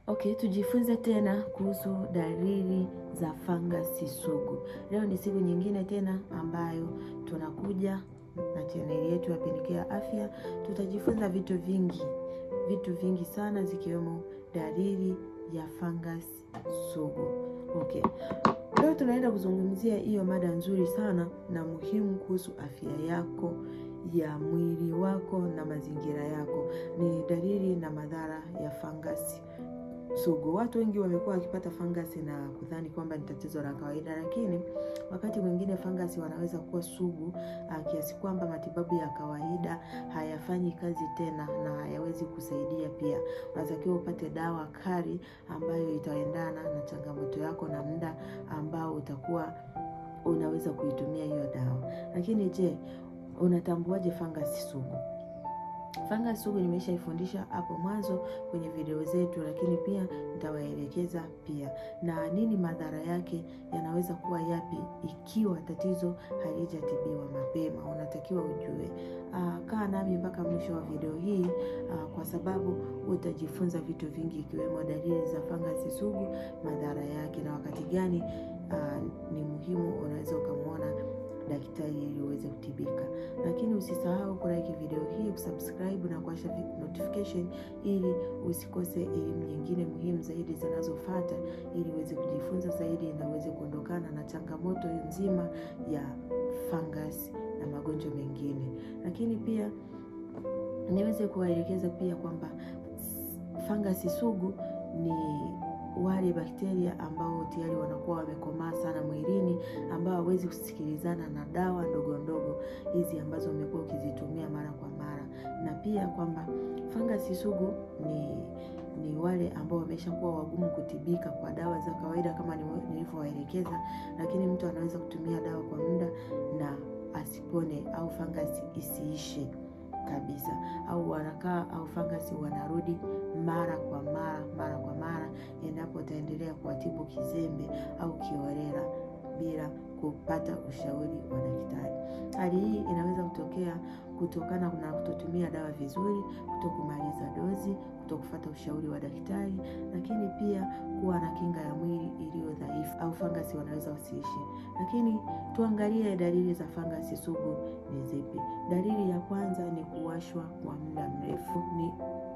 Okay, tujifunze tena kuhusu dalili za fangasi sugu. Leo ni siku nyingine tena ambayo tunakuja na chaneli yetu ya Penekea Afya. Tutajifunza vitu vingi sana, zikiwemo dalili ya fangasi sugu. Okay. Leo tunaenda kuzungumzia hiyo mada nzuri sana na muhimu kuhusu afya yako, ya mwili wako na mazingira yako. Ni dalili na madhara ya fangasi sugu. Watu wengi wamekuwa wakipata fangasi na kudhani kwamba ni tatizo la kawaida, lakini wakati mwingine fangasi wanaweza kuwa sugu kiasi kwamba matibabu ya kawaida hayafanyi kazi tena na hayawezi kusaidia. Pia unatakiwa upate dawa kali ambayo itaendana na changamoto yako na muda ambao utakuwa unaweza kuitumia hiyo dawa. Lakini je, unatambuaje fangasi sugu? Fangasi sugu nimeshaifundisha hapo mwanzo kwenye video zetu, lakini pia nitawaelekeza pia na nini madhara yake yanaweza kuwa yapi ikiwa tatizo halijatibiwa mapema. Unatakiwa ujue. Kaa nami mpaka mwisho wa video hii kwa sababu utajifunza vitu vingi, ikiwemo dalili za fangasi sugu, madhara yake na wakati gani ni muhimu unaweza ukamwona daktari ili uweze kutibika. Lakini usisahau kulike video hii, kusubscribe na kuwasha notification ili usikose elimu nyingine muhimu zaidi zinazofuata, ili uweze kujifunza zaidi na uweze kuondokana na changamoto nzima ya fangasi na magonjwa mengine. Lakini pia niweze kuwaelekeza pia kwamba fangasi sugu ni wale bakteria ambao tayari wanakuwa wamekomaa sana mwilini, ambao hawezi kusikilizana na dawa ndogo ndogo hizi ambazo umekuwa ukizitumia mara kwa mara. Na pia kwamba fangasi sugu ni wale ambao wameshakuwa wagumu kutibika kwa dawa za kawaida kama nilivyowaelekeza, lakini mtu anaweza kutumia dawa kwa muda na asipone au fangasi isiishe kabisa, au wanakaa au fangasi wanarudi mara kwa mara endapo utaendelea kuwatibu kizembe au kiholela bila kupata ushauri wa daktari. Hali hii inaweza kutokana na kutotumia dawa vizuri, kutokumaliza dozi, kutokufuata ushauri wa daktari, lakini pia kuwa na kinga ya mwili iliyo dhaifu au fangasi wanaweza wasiishi. Lakini tuangalie dalili za fangasi sugu ni zipi. Dalili ya kwanza ni kuwashwa kwa muda mrefu. Ni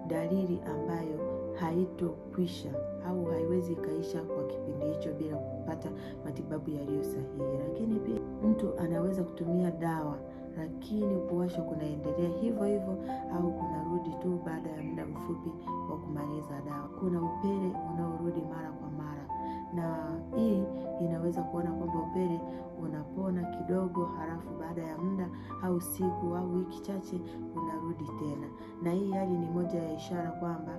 dalili ambayo haitokwisha au haiwezi ikaisha kwa kipindi hicho bila kupata matibabu yaliyo sahihi. Lakini pia mtu anaweza kutumia dawa lakini kuwashwa kunaendelea hivyo hivyo au kunarudi tu baada ya muda mfupi wa kumaliza dawa. Kuna upele unaorudi mara kwa mara, na hii inaweza kuona kwamba upele unapona kidogo, halafu baada ya muda au siku au wiki chache unarudi tena. Na hii hali ni moja ya ishara kwamba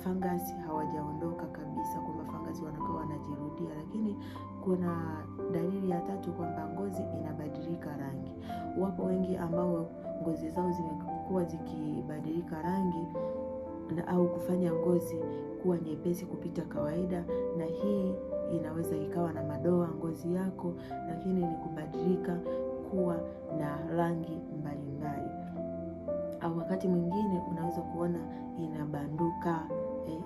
fangasi hawajaondoka kabisa, kwamba fangasi wanakuwa wanajirudia. Lakini kuna dalili ya tatu kwamba ngozi inabadilika rangi. Wapo wengi ambao ngozi zao zimekuwa zikibadilika rangi au kufanya ngozi kuwa nyepesi kupita kawaida, na hii inaweza ikawa na madoa ngozi yako, lakini ni kubadilika kuwa na rangi mbalimbali. Au wakati mwingine unaweza kuona inabanduka,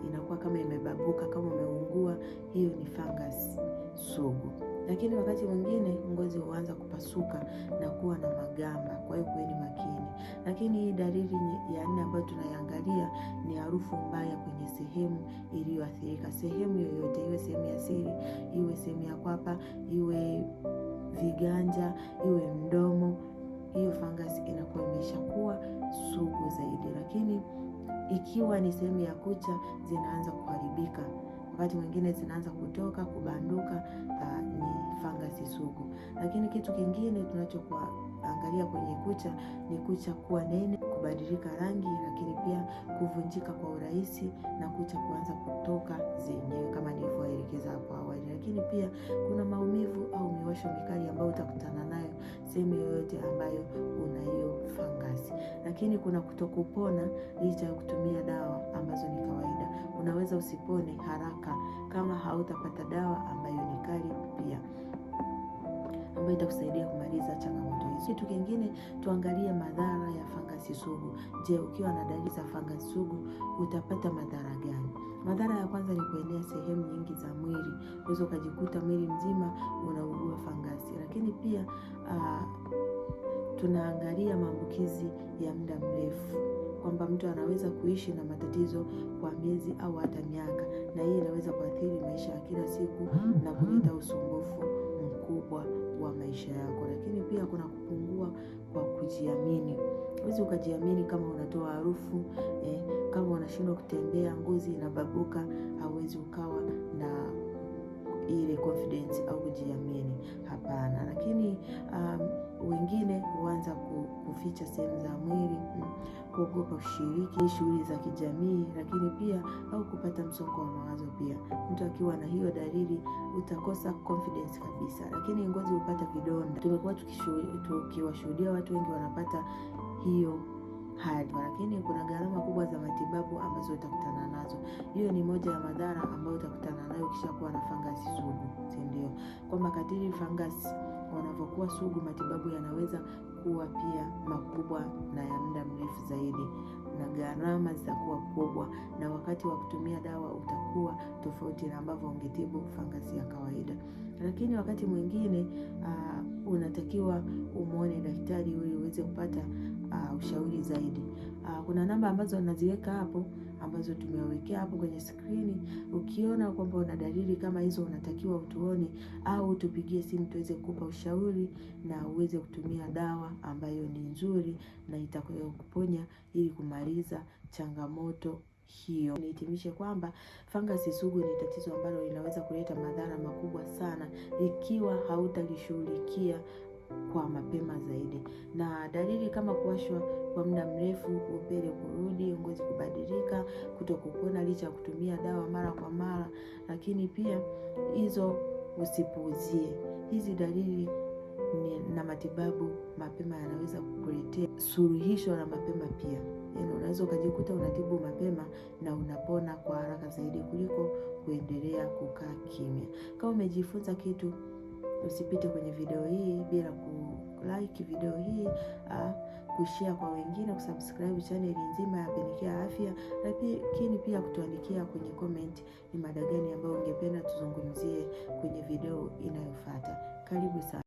inakuwa kama imebabuka, kama umeungua. Hiyo ni fangasi sugu. Lakini wakati mwingine ngozi huanza kupasuka na kuwa na magamba, kwa hiyo kuweni makini. Lakini dalili ya nne ambayo tunaiangalia ni harufu mbaya kwenye sehemu iliyoathirika. Sehemu yoyote, iwe sehemu ya siri, iwe sehemu ya kwapa, iwe viganja, iwe mdomo, hiyo fangasi inakuwa imeshakuwa sugu zaidi. Lakini ikiwa ni sehemu ya kucha, zinaanza kuharibika, wakati mwingine zinaanza kutoka, kubanduka, ni fangasi sugu. Lakini kitu kingine tunachokuangalia kwenye kucha ni kucha kuwa nene, kubadilika rangi, lakini pia kuvunjika kwa urahisi na kucha kuanza kutoka zenyewe kama nilivyoelekeza hapo awali. Lakini pia kuna maumivu au miwasho mikali ambayo utakutana nayo sehemu yoyote ambayo una hiyo fangasi. Lakini kuna kutokupona licha ya kutumia dawa ambazo ni kawaida. Unaweza usipone haraka kama hautapata dawa ambayo ni kali pia, ambayo itakusaidia kumaliza changamoto hizi. Kitu kingine, tuangalie madhara ya fangasi sugu. Je, ukiwa na dalili za fangasi sugu utapata madhara gani? Madhara ya kwanza ni kuenea sehemu nyingi za mwili. Unaweza ukajikuta mwili mzima unaugua fangasi. Lakini pia tunaangalia maambukizi ya muda mrefu, kwamba mtu anaweza kuishi na matatizo kwa miezi au hata miaka, na hii inaweza kuathiri maisha ya kila siku na kuleta usumbufu mkubwa wa maisha yako. Lakini pia kuna kupungua kwa kujiamini. Huwezi ukajiamini kama unatoa harufu, kama unashindwa kutembea, ngozi inababuka, hauwezi ukawa na ile confidence au kujiamini, hapana. Lakini wengine huanza kuficha sehemu za mwili, kuogopa kushiriki shughuli za kijamii, lakini pia au kupata msongo wa mawazo pia. Mtu akiwa na hiyo dalili utakosa confidence kabisa. Lakini ngozi hupata vidonda. Tumekuwa tukiwashuhudia watu wengi wanapata hiyo hali, lakini kuna gharama kubwa za matibabu ambazo utakutana nazo. Hiyo ni moja ya madhara ambayo utakutana nayo ukishakuwa na fangasi sugu, si ndio? Kwamba kadiri fangasi wanavyokuwa sugu, matibabu yanaweza kuwa pia makubwa na ya muda mrefu zaidi, na gharama zitakuwa kubwa, na wakati wa kutumia dawa utakuwa tofauti na ambavyo ungetibu fangasi ya kawaida. Lakini wakati mwingine unatakiwa umuone daktari ili uweze kupata ushauri zaidi. Kuna namba ambazo naziweka hapo, ambazo tumewekea hapo kwenye skrini. Ukiona kwamba una dalili kama hizo, unatakiwa utuone au tupigie simu tuweze kukupa ushauri na uweze kutumia dawa ambayo ni nzuri na itakayokuponya ili kumaliza changamoto hiyo. Nihitimishe kwamba fangasi sugu ni tatizo ambalo linaweza kuleta madhara makubwa sana ikiwa hautalishughulikia kwa mapema zaidi. Na dalili kama kuwashwa kwa muda mrefu, upele kurudi, ngozi kubadilika, kutokupona licha ya kutumia dawa mara kwa mara, lakini pia hizo usipuuzie. Hizi dalili na matibabu mapema yanaweza kukuletea suluhisho la mapema pia. Unaweza ukajikuta unatibu mapema na unapona kwa haraka zaidi kuliko kuendelea kukaa kimya. Kama umejifunza kitu, usipite kwenye video hii bila kulike video hii, kushare kwa wengine, kusubscribe channel nzima ya Penikea Afya, lakini pia kutuandikia kwenye comment ni mada gani ambayo ungependa tuzungumzie kwenye video inayofuata. Karibu sana.